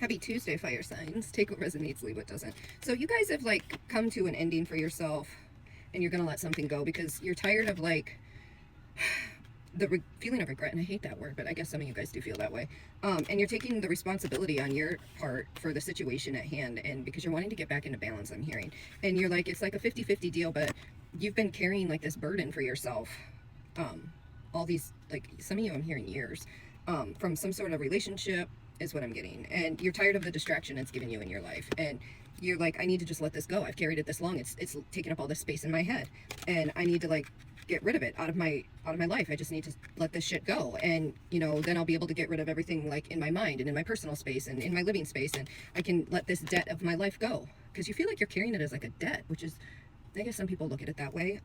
Happy Tuesday, fire signs. Take what resonates, leave what doesn't. So you guys have like come to an ending for yourself, and you're gonna let something go because you're tired of like the feeling of regret. And I hate that word, but I guess some of you guys do feel that way. And you're taking the responsibility on your part for the situation at hand, and because you're wanting to get back into balance, I'm hearing. And you're like, it's like a 50-50 deal, but you've been carrying like this burden for yourself. All these, like some of you, I'm hearing years, from some sort of relationship is what I'm getting, and you're tired of the distraction it's giving you in your life, and you're like, I need to just let this go. I've carried it this long. It's taking up all this space in my head, and I need to like get rid of it out of my life. I just need to let this shit go, and you know, then I'll be able to get rid of everything like in my mind and in my personal space and in my living space, and I can let this debt of my life go, because you feel like you're carrying it as like a debt, which is, I guess some people look at it that way.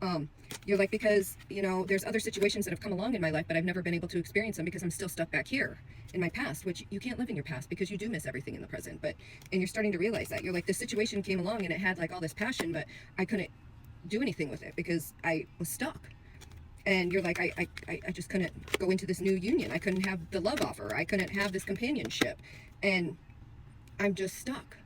You're like, because, you know, there's other situations that have come along in my life, but I've never been able to experience them because I'm still stuck back here in my past, which you can't live in your past because you do miss everything in the present. And you're starting to realize that. You're like, this situation came along and it had like all this passion, but I couldn't do anything with it because I was stuck. And you're like, I just couldn't go into this new union. I couldn't have the love offer. I couldn't have this companionship. And I'm just stuck.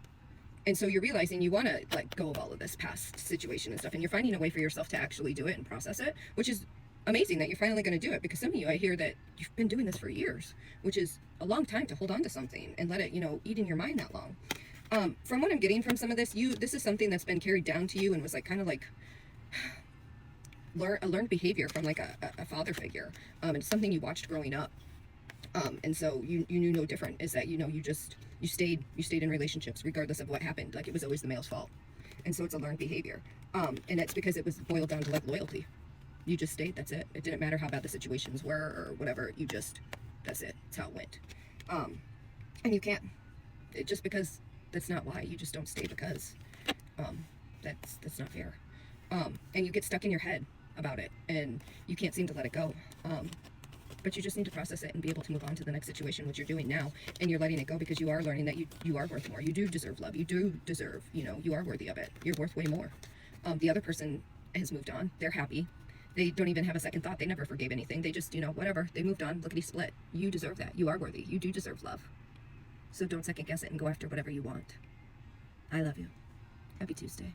And so you're realizing you want to like go of all of this past situation and stuff, and you're finding a way for yourself to actually do it and process it, which is amazing that you're finally going to do it, because some of you, I hear that you've been doing this for years, which is a long time to hold on to something and let it, you know, eat in your mind that long. From what I'm getting from some of this, this is something that's been carried down to you and was like kind of like a learned behavior from like a father figure, and it's something you watched growing up. And so you knew no different, is that, you know, you stayed in relationships regardless of what happened. Like it was always the male's fault. And so it's a learned behavior. And it's because it was boiled down to like loyalty. You just stayed, that's it. It didn't matter how bad the situations were or whatever, that's it. That's how it went. And you can't, just because that's not why, you just don't stay because, that's not fair. And you get stuck in your head about it and you can't seem to let it go. But you just need to process it and be able to move on to the next situation, which you're doing now. And you're letting it go because you are learning that you are worth more. You do deserve love. You do deserve, you know, you are worthy of it. You're worth way more. The other person has moved on. They're happy. They don't even have a second thought. They never forgave anything. They just, you know, whatever. They moved on. Lickety split. You deserve that. You are worthy. You do deserve love. So don't second guess it and go after whatever you want. I love you. Happy Tuesday.